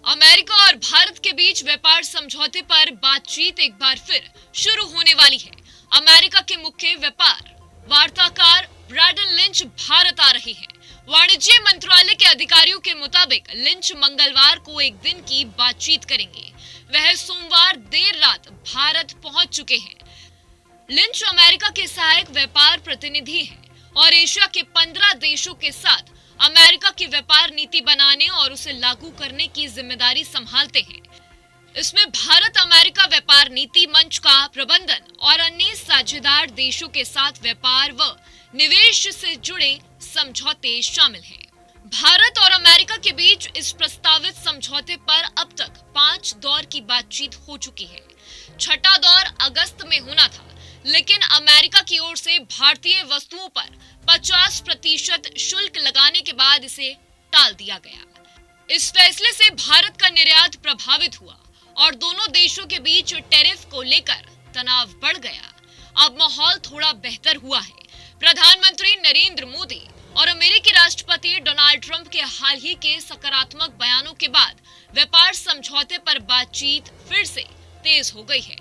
America और भारत के बीच व्यापार समझौते पर बातचीत एक बार फिर शुरू होने वाली है। अमेरिका के मुख्य व्यापार वार्ताकार ब्रैडन लिंच भारत आ रहे हैं। वाणिज्य मंत्रालय के अधिकारियों के मुताबिक लिंच मंगलवार को एक दिन की बातचीत करेंगे। वह सोमवार देर रात भारत पहुंच चुके हैं। लिंच अमेरिका के सहायक व्यापार प्रतिनिधि हैं और एशिया के 15 देशों के साथ अमेरिका की व्यापार नीति बनाने और उसे लागू करने की जिम्मेदारी संभालते हैं। इसमें भारत अमेरिका व्यापार नीति मंच का प्रबंधन और अन्य साझेदार देशों के साथ व्यापार व निवेश से जुड़े समझौते शामिल हैं। भारत और अमेरिका के बीच इस प्रस्तावित समझौते पर अब तक 5 दौर की बातचीत हो चुकी है। छठा दौर अगस्त में होना था, लेकिन अमेरिका की ओर से भारतीय वस्तुओं पर 50% शुल्क लगाने के बाद इसे टाल दिया गया। इस फैसले से भारत का निर्यात प्रभावित हुआ और दोनों देशों के बीच टैरिफ को लेकर तनाव बढ़ गया। अब माहौल थोड़ा बेहतर हुआ है। प्रधानमंत्री नरेंद्र मोदी और अमेरिकी राष्ट्रपति डोनाल्ड ट्रंप के हाल ही के सकारात्मक बयानों के बाद व्यापार समझौते पर बातचीत फिर से तेज हो गई है।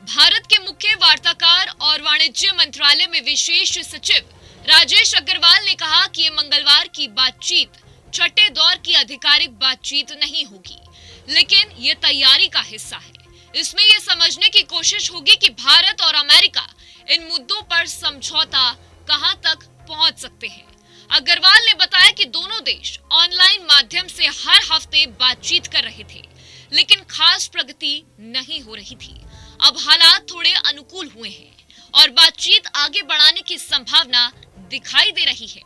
भारत के मुख्य वार्ताकार और वाणिज्य मंत्रालय में विशेष सचिव राजेश अग्रवाल ने कहा कि ये मंगलवार की बातचीत छठे दौर की आधिकारिक बातचीत नहीं होगी, लेकिन ये तैयारी का हिस्सा है। इसमें ये समझने की कोशिश होगी कि भारत और अमेरिका इन मुद्दों पर समझौता कहां तक पहुंच सकते हैं। अग्रवाल ने बताया कि दोनों देश ऑनलाइन माध्यम से हर हफ्ते बातचीत कर रहे थे, लेकिन खास प्रगति नहीं हो रही थी। अब हालात थोड़े अनुकूल हुए हैं और बातचीत आगे बढ़ाने की संभावना दिखाई दे रही है।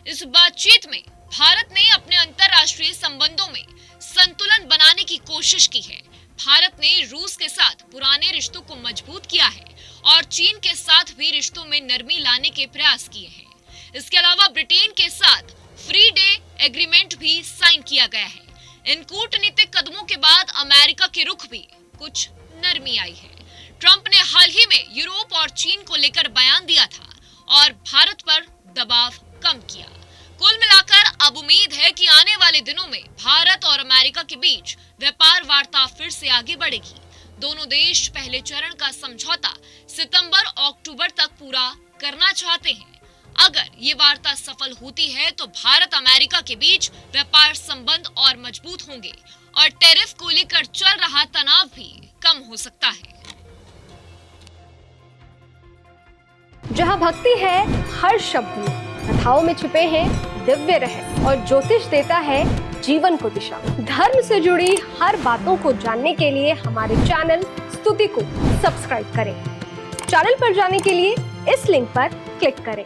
इस बातचीत में भारत ने अपने अंतर्राष्ट्रीय संबंधों में संतुलन बनाने की कोशिश की है। भारत ने रूस के साथ पुराने रिश्तों को मजबूत किया है और चीन के साथ भी रिश्तों में नरमी लाने के प्रयास किए हैं। इसके अलावा ब्रिटेन के साथ फ्री डे एग्रीमेंट भी साइन किया गया है। इन कूटनीतिक कदमों के बाद अमेरिका के रुख भी कुछ नरमी आई है। ट्रंप ने हाल ही में यूरोप और चीन को लेकर बयान दिया था और भारत पर दबाव कम किया। कुल मिलाकर अब उम्मीद है कि आने वाले दिनों में भारत और अमेरिका के बीच व्यापार वार्ता फिर से आगे बढ़ेगी। दोनों देश पहले चरण का समझौता सितंबर-अक्टूबर तक पूरा करना चाहते हैं। अगर ये वार्ता सफल होती है तो भारत अमेरिका के बीच व्यापार संबंध और मजबूत होंगे और टैरिफ को लेकर चल रहा तनाव भी कम हो सकता है। जहाँ भक्ति है हर शब्द में, कथाओं में छुपे हैं दिव्य रहस्य और ज्योतिष देता है जीवन को दिशा। धर्म से जुड़ी हर बातों को जानने के लिए हमारे चैनल स्तुति को सब्सक्राइब करें। चैनल पर जाने के लिए इस लिंक पर क्लिक करें।